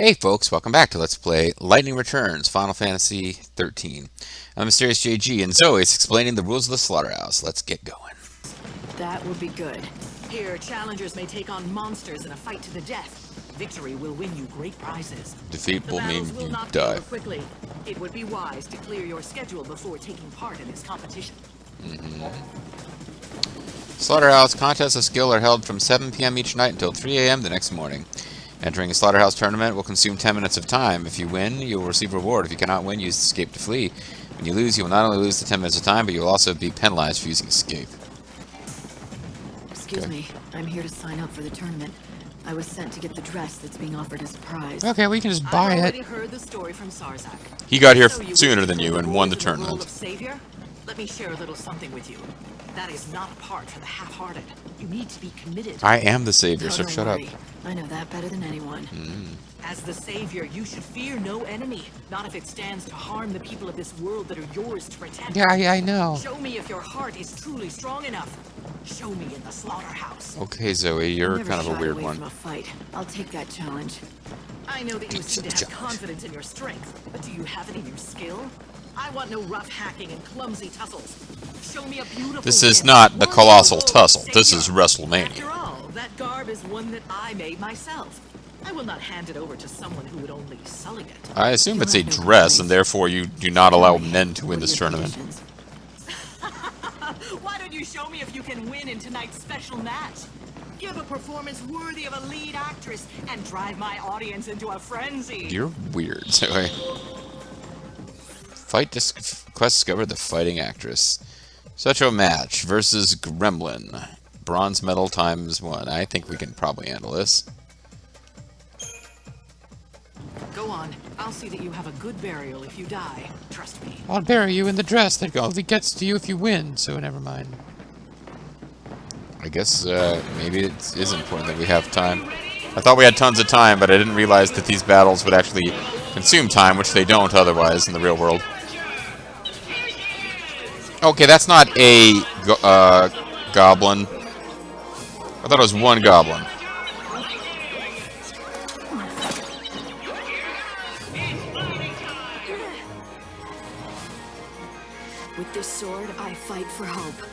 Hey folks, welcome back to Let's Play Lightning Returns Final Fantasy XIII. I'm Mysterious JG, and Zoe's explaining the rules of the Slaughterhouse. Let's get going. That would be good. Here, challengers may take on monsters in a fight to the death. Victory will win you great prizes. Defeat will mean will you not die. Be over quickly. It would be wise to clear your schedule before taking part in this competition. Slaughterhouse contests of skill are held from 7 p.m. each night until 3 a.m. the next morning. Entering a Slaughterhouse tournament will consume 10 minutes of time. If you win, you will receive a reward. If you cannot win, use escape to flee. When you lose, you will not only lose the 10 minutes of time, but you will also be penalized for using escape. Excuse me, I'm here to sign up for the tournament. I was sent to get the dress that's being offered as a prize. Okay, we can just buy I've it. already heard the story from Sarzak. He got here So sooner than you and won the role tournament. of savior? Let me share a little something with you. That is not a part for the half-hearted. You need to be committed. I am the savior, so Don't shut up. worry. I know that better than anyone. As the savior, you should fear no enemy. Not if it stands to harm the people of this world that are yours to protect. Yeah, I know. Show me if your heart is truly strong enough. Show me in the slaughterhouse. Okay, Zoe, you're Never kind of a shied weird away one. from a fight. I'll take that challenge. I know that you seem to have Challenge. confidence in your strength, but do you have it in your skill? I want no rough hacking and clumsy tussles. Show me a beautiful. This is win, not the worthy of colossal the role of tussle. This savior. is WrestleMania. After all, that garb is one that I made myself. I will not hand it over to someone who would only sully it. I assume You it's a have no dress, complaints. and therefore you do not allow men to win What are this your tournament. conditions? Why don't you show me if you can win in tonight's special match? Give a performance worthy of a lead actress and drive my audience into a frenzy. You're weird, Zoe. Quest discovered the fighting actress. Such a match versus Gremlin. Bronze medal ×1. I think we can probably handle this. Go on. I'll see that you have a good burial if you die. Trust me. I'll bury you in the dress that only gets to you if you win, so never mind. I guess maybe it is important that we have time. I thought we had tons of time, but I didn't realize that these battles would actually consume time, which they don't otherwise in the real world. Okay, that's not a goblin. I thought it was one goblin. With this sword, I fight for hope.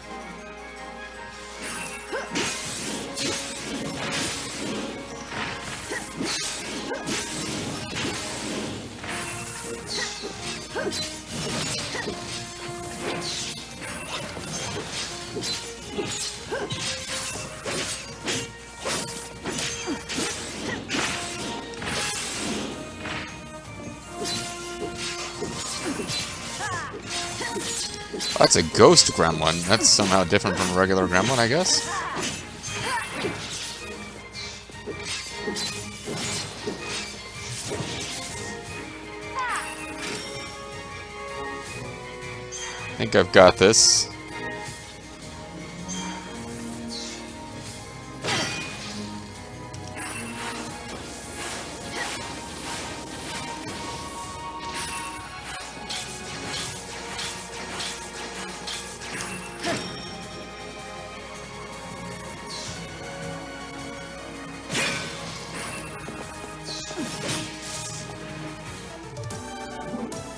That's a ghost gremlin. That's somehow different from a regular gremlin, I guess. I think I've got this.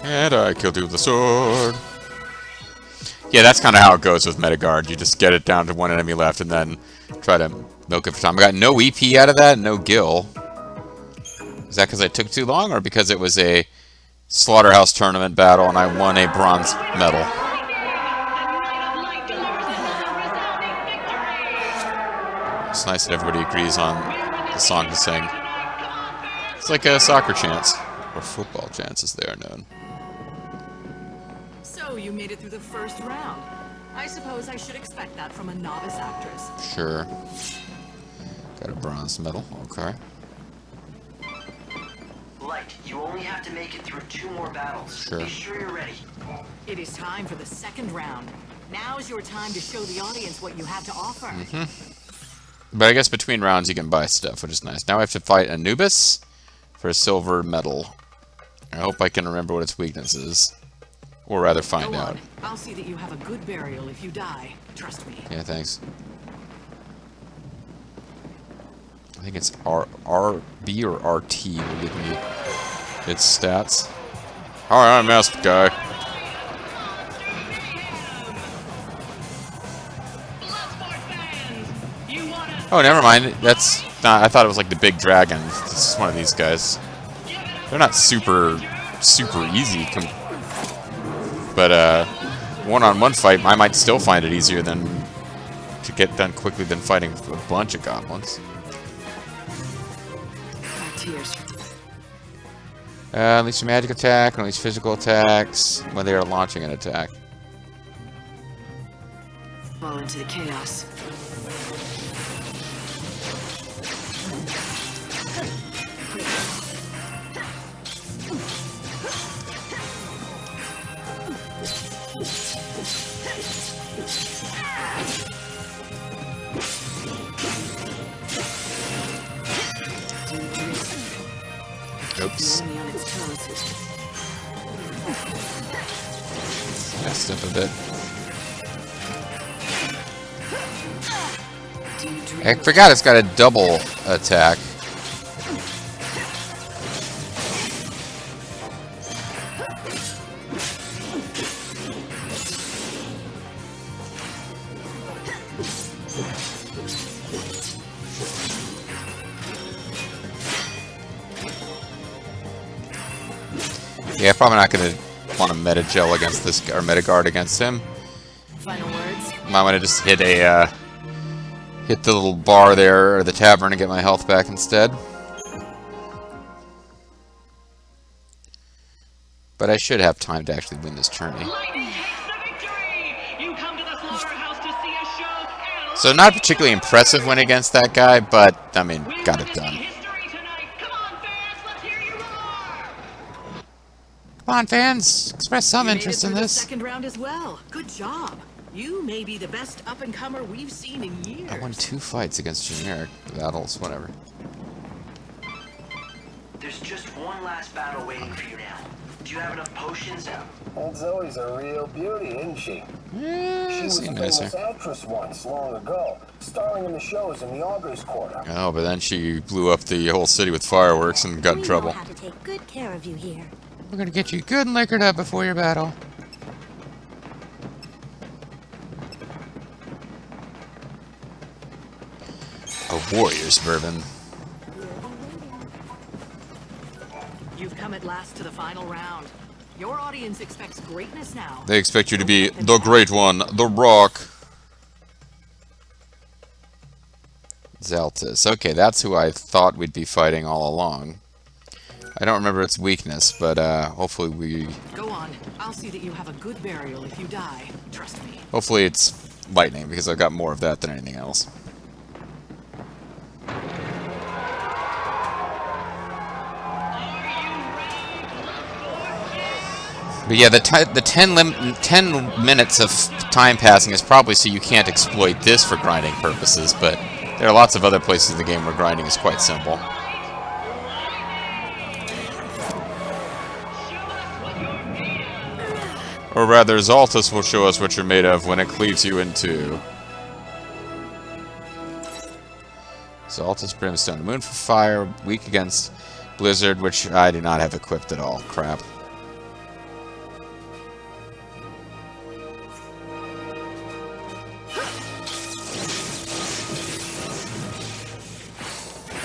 And I killed you with the sword. Yeah, that's kind of how it goes with Metagard. You just get it down to one enemy left and then try to milk it for time. I got no EP out of that, no gil. Is that because I took too long or because it was a Slaughterhouse tournament battle and I won a bronze medal? It's nice that everybody agrees on the song to sing. It's like a soccer chants, or football chants as they are known. So you made it through the first round. I suppose I should expect that from a novice actress. Sure. Got a bronze medal, okay. Light, you only have to make it through 2 more battles. Sure. Be sure you're ready. It is time for the second round. Now's your time to show the audience what you have to offer. But I guess between rounds you can buy stuff, which is nice. Now I have to fight Anubis for a silver medal. I hope I can remember what its weakness is. Or rather find Go out. on. I'll see that you have a good burial if you die. Trust me. Yeah, thanks. I think it's RB or RT will give me its stats. Hi, I'm Masked Guy. Oh, never mind. That's not. I thought it was like the big dragon. This is one of these guys. They're not super easy, but one-on-one fight, I might still find it easier than to get done quickly than fighting a bunch of goblins. Unleash a magic attack, unleash physical attacks when they are launching an attack. Fall into the chaos. Oops. Messed up a bit. I forgot it's got a double attack. Yeah, probably not going to want to meta gel against this or meta guard against him. Final words. Might want to just hit a hit the little bar there or the tavern and get my health back instead. But I should have time to actually win this tourney. So not particularly impressive win against that guy, but I mean, got it done. Come on, fans, express some interest in this. Second round as well. Good job. You may be the best up-and-comer we've seen in years. I won 2 fights against generic battles, whatever. There's just one last battle waiting for you now. Do you have enough potions? Old Zoe's a real beauty, isn't she? Yeah, She was a nicer. famous actress once, long ago, starring in the shows in the August Quarter. Oh, but then she blew up the whole city with fireworks and got in trouble. We know how to take good care of you here. We're gonna get you good and liquored up before your battle. A warrior's bourbon. You've come at last to the final round. Your audience expects greatness now. They expect you to be the great one, the Rock. Zeltis. Okay, that's who I thought we'd be fighting all along. I don't remember its weakness, but hopefully we... Go on. I'll see that you have a good burial if you die. Trust me. Hopefully it's lightning, because I've got more of that than anything else. But yeah, the 10 minutes of time passing is probably so you can't exploit this for grinding purposes, but there are lots of other places in the game where grinding is quite simple. Or rather, Zaltus will show us what you're made of when it cleaves you in two. Zaltus Brimstone. The Moon for Fire, weak against Blizzard, which I do not have equipped at all. Crap.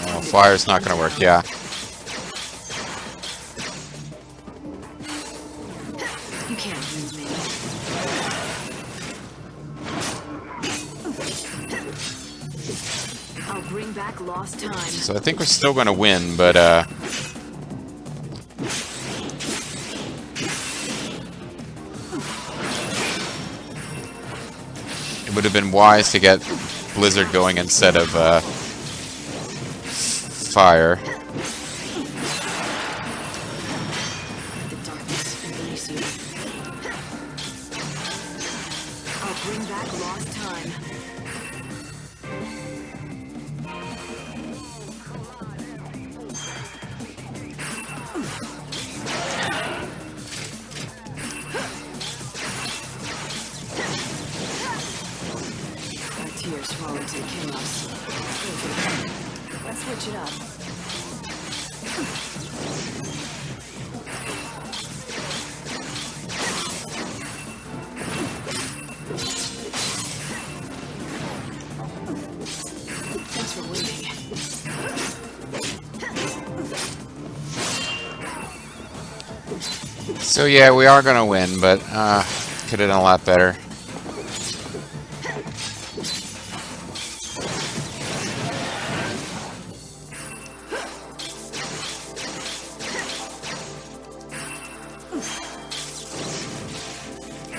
Oh, fire's not going to work, yeah. You can't move me. I'll bring back lost time. So I think we're still going to win, but it would have been wise to get Blizzard going instead of fire. The darkness embrace you. I'll bring back lost time. Our tears fall into chaos. That's what So yeah, we are gonna win, but could have done a lot better.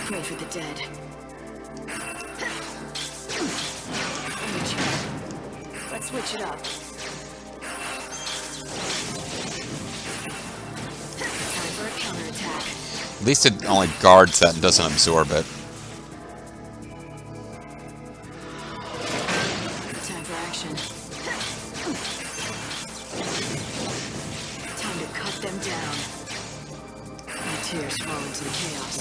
Pray for the dead. Let's switch it up. Time for a counterattack. At least it only guards that and doesn't absorb it. Time for action. Time to cut them down. My tears fall into the chaos.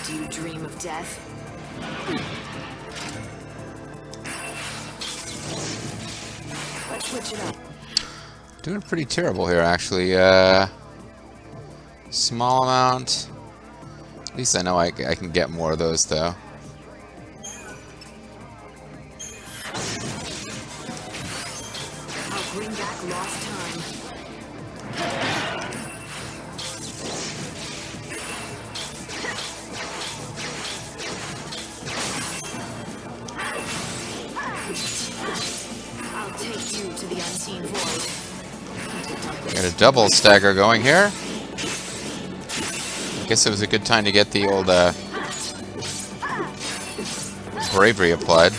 Do you dream of death? Let's switch it up. Doing pretty terrible here, actually. Small amount. At least I know I can get more of those, though. I'll bring back lost time. I'll take you to the unseen void. Got a double stagger going here. I guess it was a good time to get the old bravery applied.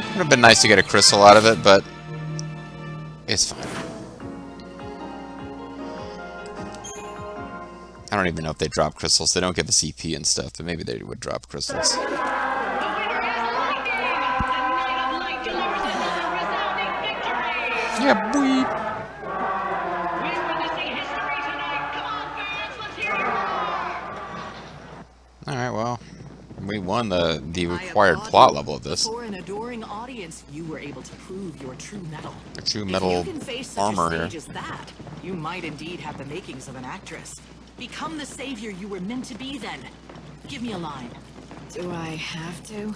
Would have been nice to get a crystal out of it, but it's fine. I don't even know if they drop crystals. They don't give us EP and stuff, but maybe they would drop crystals. Yeah, boy. Alright, well, we won the required plot level of this. For an adoring audience, you were able to prove your true mettle. The true metal If you can face such armor a here. stage as that, you might indeed have the makings of an actress. Become the savior you were meant to be then. Give me a line. Do I have to?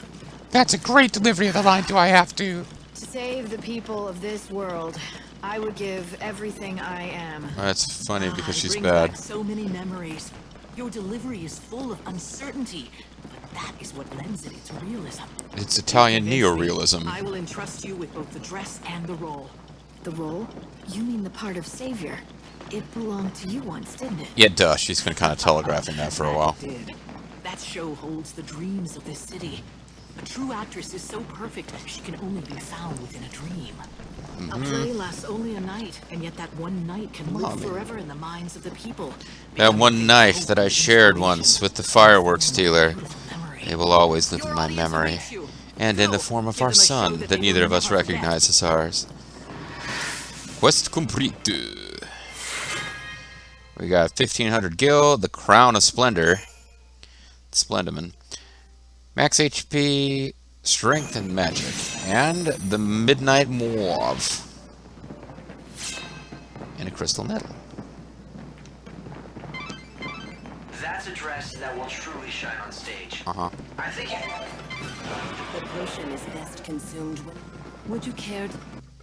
That's a great delivery of the line, do I have to? To save the people of this world, I would give everything I am. That's funny because It she's brings bad. back so many memories. Your delivery is full of uncertainty, but that is what lends it its realism. It's Italian Convince me. neorealism. I will entrust you with both the dress and the role. The role? You mean the part of savior? It belonged to you once, didn't it? Yeah, duh. She's been kind of telegraphing that for a while. It did. That show holds the dreams of this city. A true actress is so perfect, she can only be found within a dream. A play lasts only a night, and yet that one night can live forever in the minds of the people. That one night that I shared once with the fireworks dealer, it will always live in my memory. And in the form of our son that neither of us recognize as ours. Quest complete. We got 1500 gil, the Crown of Splendor, Splendoman, max HP, strength and magic, and the Midnight Mauve, and a crystal nettle. That's a dress that will truly shine on stage. Uh-huh. I think The potion is best consumed when... Would you care to...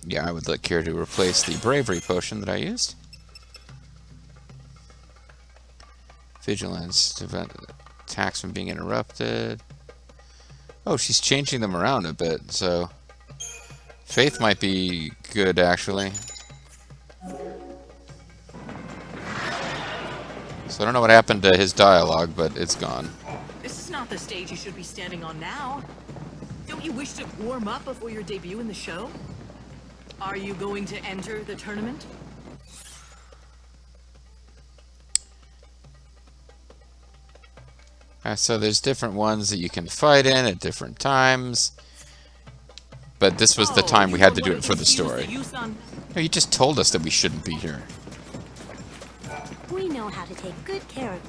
Yeah, I would like care to replace the bravery potion that I used. Vigilance to prevent attacks from being interrupted. Oh, she's changing them around a bit, so faith might be good actually. So I don't know what happened to his dialogue, but it's gone. This is not the stage you should be standing on now. Don't you wish to warm up before your debut in the show? Are you going to enter the tournament? So there's different ones that you can fight in at different times. But this was the time we had to do it for the story. No, you just told us that we shouldn't be here. We know how to take good care of...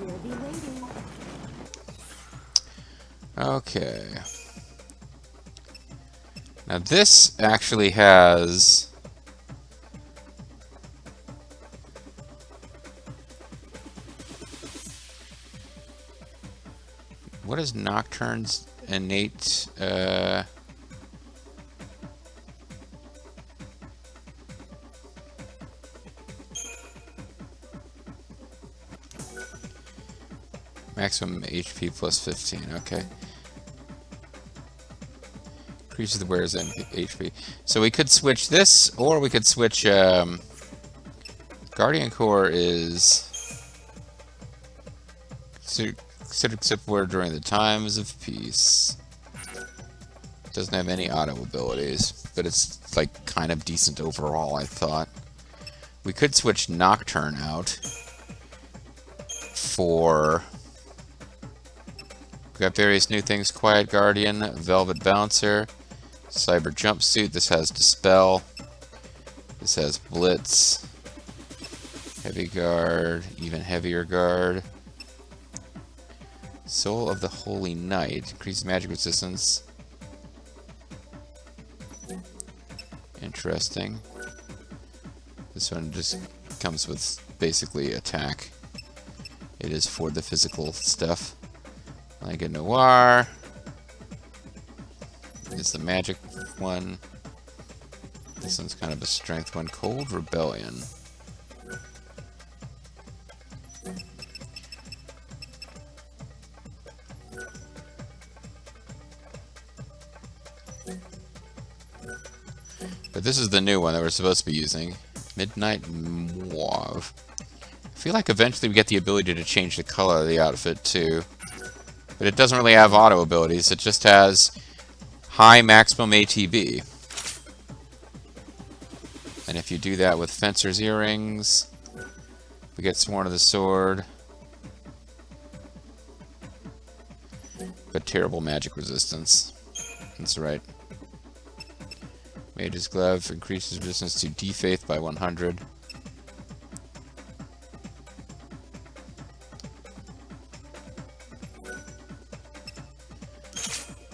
We'll be waiting. Okay. Now this actually has... What is Nocturne's innate? Maximum HP plus 15. Okay. Increases the wearer's HP. So we could switch this, or we could switch. Guardian Core is considered supported during the times of peace. Doesn't have any auto abilities, but it's like kind of decent overall, I thought. We could switch Nocturne out for... We got various new things: Quiet Guardian, Velvet Bouncer, Cyber Jumpsuit. This has Dispel. This has Blitz, Heavy Guard, even heavier guard. Soul of the Holy Knight, increases magic resistance. Interesting. This one just comes with basically attack. It is for the physical stuff. Like a Noir. Is the magic one. This one's kind of a strength one. Cold Rebellion. But this is the new one that we're supposed to be using. Midnight Mauve. I feel like eventually we get the ability to change the color of the outfit too. But it doesn't really have auto abilities. It just has high maximum ATB. And if you do that with Fencer's Earrings, we get Sworn of the Sword. But terrible magic resistance. That's right. Mage's Glove increases resistance to Defaith by 100.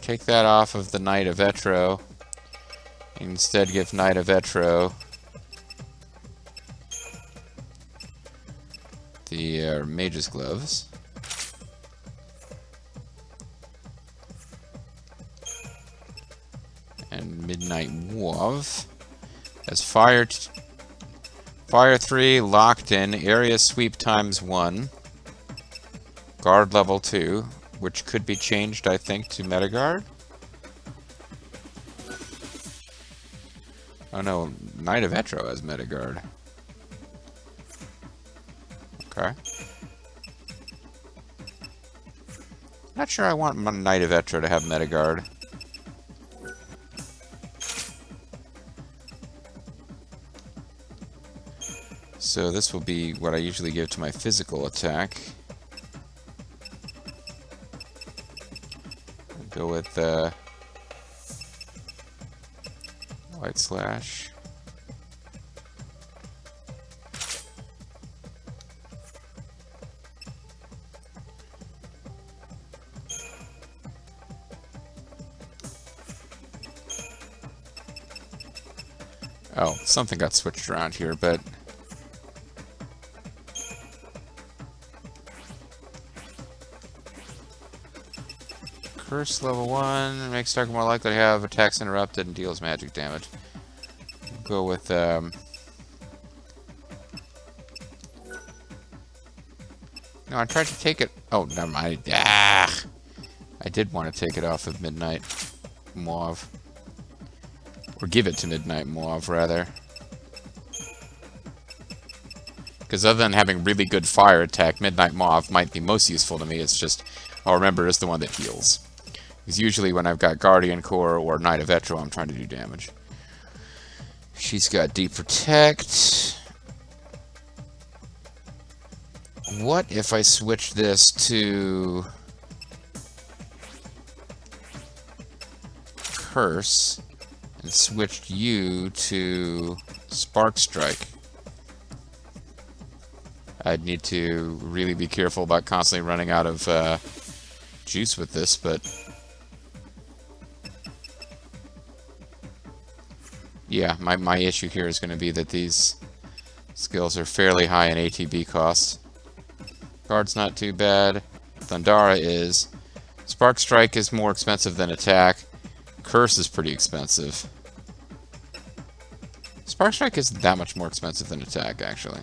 Take that off of the Knight of Etro. Instead give Knight of Etro the Mage's Gloves. And Midnight Mauve has Fire 3, Locked In, Area Sweep ×1, Guard level 2, which could be changed, I think, to Metaguard. Oh no, Knight of Etro has Metaguard. Okay. Not sure I want my Knight of Etro to have Metaguard. So this will be what I usually give to my physical attack. Go with Light Slash. Oh, something got switched around here, but Curse level 1 makes target more likely to have attacks interrupted and deals magic damage. Go with no, I tried to take it. Oh, never mind. I did want to take it off of Midnight Mauve, or give it to Midnight Mauve rather. Because other than having really good fire attack, Midnight Mauve might be most useful to me. It's just I'll remember it's the one that heals. Because usually when I've got Guardian Core or Knight of Etro, I'm trying to do damage. She's got Deep Protect. What if I switch this to Curse and switched you to Spark Strike? I'd need to really be careful about constantly running out of juice with this, but yeah, my issue here is going to be that these skills are fairly high in ATB costs. Guard's not too bad. Thundara is. Spark Strike is more expensive than Attack. Curse is pretty expensive. Spark Strike isn't that much more expensive than Attack, actually.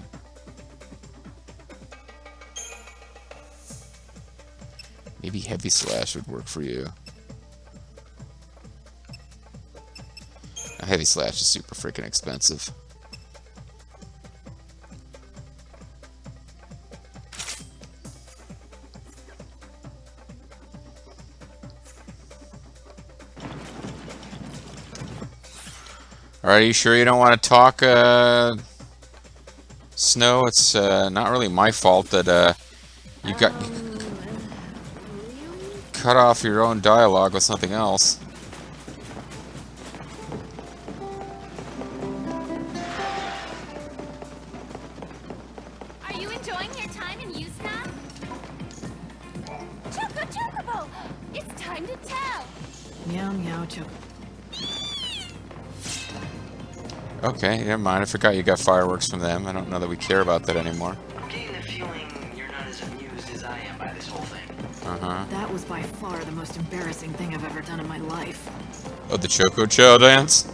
Maybe Heavy Slash would work for you. Heavy Slash is super freaking expensive. Alright, are you sure you don't want to talk, Snow? It's not really my fault that you got cut off your own dialogue with something else. Are you enjoying your time in Yuzna? Chocobo! It's time to tell! Meow meow choco. Okay, never mind. I forgot you got fireworks from them. I don't know that we care about that anymore. I'm getting the feeling you're not as amused as I am by this whole thing. Uh-huh. That was by far the most embarrassing thing I've ever done in my life. Oh, the Choco Chow dance?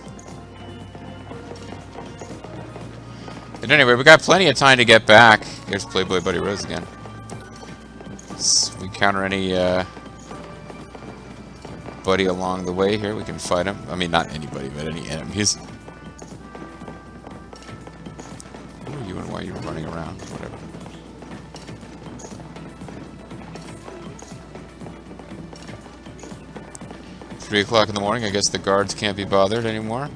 But anyway, we got plenty of time to get back. Here's Playboy Buddy Rose again. If we encounter any, buddy along the way here, we can fight him. I mean, not anybody, but any enemies. Who are you and why you're running around? Whatever. It's 3 o'clock in the morning. I guess the guards can't be bothered anymore.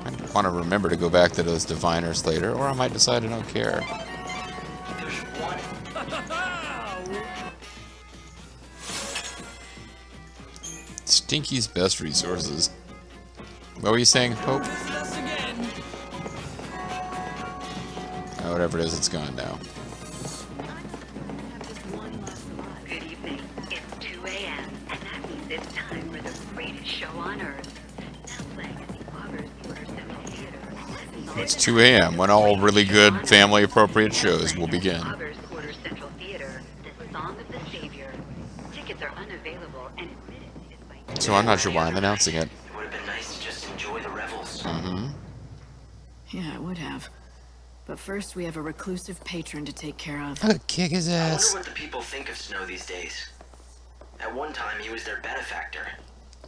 I want to remember to go back to those diviners later, or I might decide I don't care. There's one. Stinky's best resources. What were you saying, Hope? Whatever it is, it's gone now. Good evening. It's 2 a.m. and that means it's time for the greatest show on earth. Now playing at the Augers Theater Central Theater. It's 2 a.m. when all really good family-appropriate shows will begin. Augers Quarter Central Theater, the Song of the Savior. Tickets are unavailable and admitted is by... So I'm not sure why I'm announcing it. It would have been nice to just enjoy the revels. Mm-hmm. Yeah, it would have. But first, we have a reclusive patron to take care of. I'm gonna kick his I wonder ass. what the people think of Snow these days. At one time, he was their benefactor.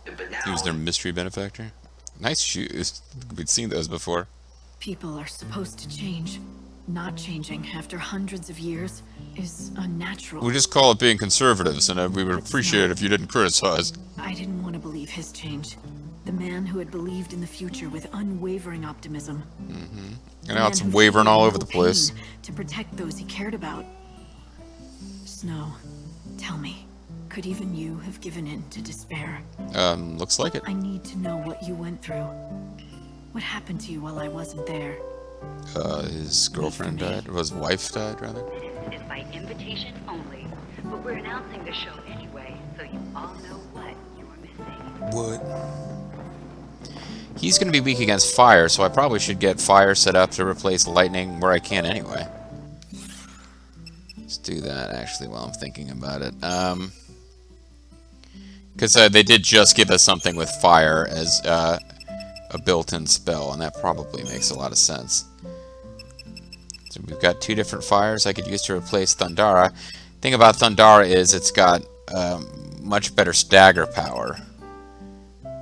But now... He was their mystery benefactor. Nice shoes. We'd seen those before. People are supposed to change. Not changing after hundreds of years is unnatural. We just call it being conservatives, and we would appreciate it if you didn't criticize. I didn't want to believe his change. The man who had believed in the future with unwavering optimism. And now it's wavering all over the place. To protect those he cared about. Snow, tell me, could even you have given in to despair? Looks like it. I need to know what you went through. What happened to you while I wasn't there? His girlfriend died, or his wife died, rather. It's by invitation only, but we're announcing the show anyway, so you all know what you're missing. What? He's going to be weak against fire, so I probably should get fire set up to replace lightning where I can anyway. Let's do that, actually, while I'm thinking about it. Because they did just give us something with fire as a built-in spell, and that probably makes a lot of sense. So we've got 2 different fires I could use to replace Thundara. Thing about Thundara is it's got much better stagger power.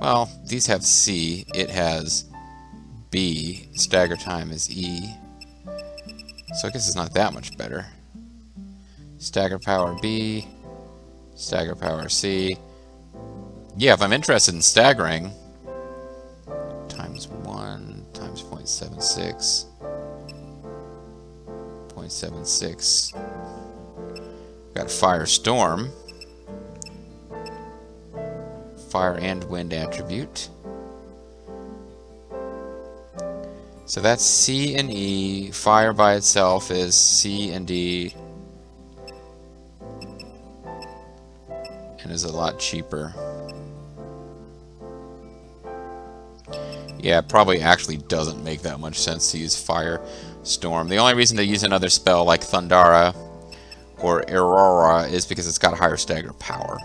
Well, these have C, it has B, stagger time is E. So I guess it's not that much better. Stagger power B, stagger power C. Yeah, if I'm interested in staggering, times 1 times 0.76. 0.76. Got Firestorm. Fire and wind attribute. So that's C and E. Fire by itself is C and D. And is a lot cheaper. Yeah, it probably actually doesn't make that much sense to use Firestorm. The only reason to use another spell like Thundara or Aurora is because it's got a higher stagger power.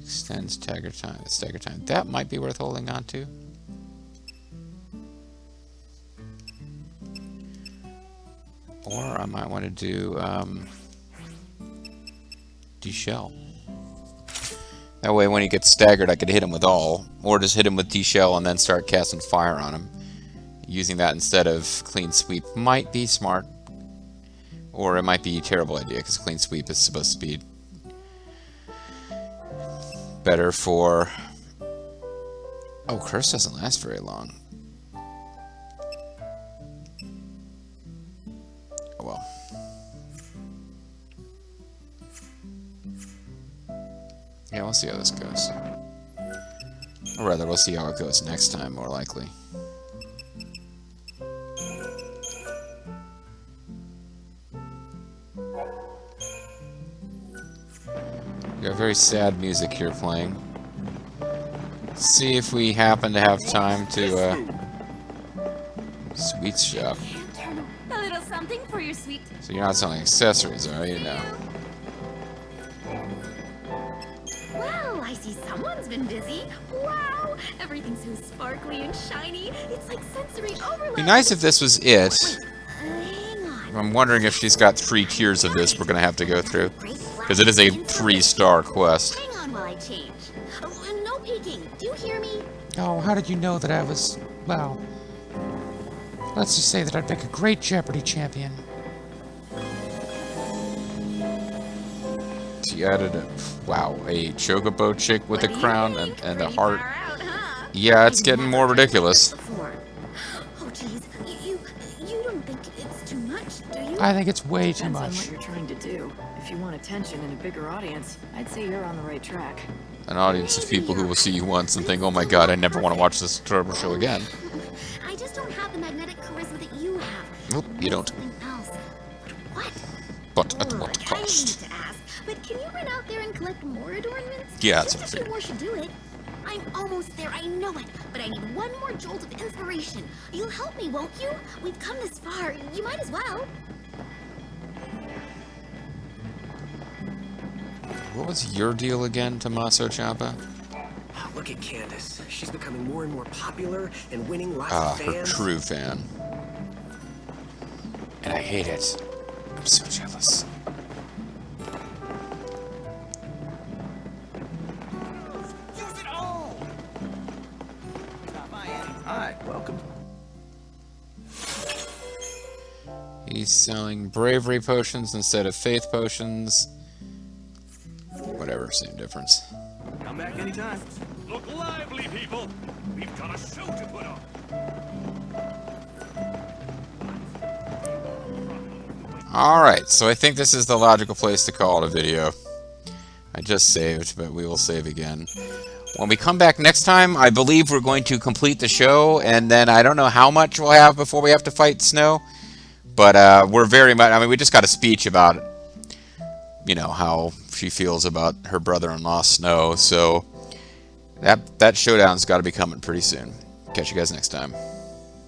Extends stagger time. That might be worth holding on to. Or I might want to do D-Shell. That way when he gets staggered I could hit him with all. Or just hit him with D-Shell and then start casting fire on him. Using that instead of clean sweep might be smart. Or it might be a terrible idea because clean sweep is supposed to be better for... Oh, curse doesn't last very long. Oh well. Yeah, we'll see how this goes. Or rather, we'll see how it goes next time, more likely. We got very sad music here playing. Let's see if we happen to have time to sweet shop. A little something for your sweet. So you're not selling accessories, are you? No. Well, I see someone's been busy. Wow, everything's so sparkly and shiny. It's like sensory overload. Be nice if this was it. Hang on. I'm wondering if she's got 3 tiers of this we're gonna have to go through. Because it is a 3-star quest. Hang on while I change. Oh, no peeking. Do you hear me? Oh, how did you know that I was, well, let's just say that I'd make a great Jeopardy champion. She added a, wow, a chocobo chick with a crown and a heart. Yeah, it's getting more ridiculous. Oh, geez. You don't think it's too much, do you? I think it's way too Depends on much. what you're trying to do. If you want attention and a bigger audience, I'd say you're on the right track. An audience of people who will see you once and think, oh my god, I never want to watch this terrible show again. I just don't have the magnetic charisma that you have. Nope, you don't. Something else. What? But at what I hate cost? to ask, but can you run out there and collect more adornments? Yeah, that's what I Just a few figured. more should do it. I'm almost there, I know it, but I need one more jolt of inspiration. You'll help me, won't you? We've come this far. You might as well. What was your deal again, Tommaso Ciampa? Look at Candace. She's becoming more and more popular and winning lots Ah, of her fans. true fan. And I hate it. I'm so jealous. Use it all! Stop by any. Hi, welcome. He's selling bravery potions instead of faith potions. Whatever, same difference. Come back anytime. Look lively, people! We've got a show to put on! Alright, so I think this is the logical place to call it a video. I just saved, but we will save again. When we come back next time, I believe we're going to complete the show, and then I don't know how much we'll have before we have to fight Snow. But we're very much, I mean, we just got a speech about, you know, how she feels about her brother-in-law, Snow, so that showdown's got to be coming pretty soon. Catch you guys next time.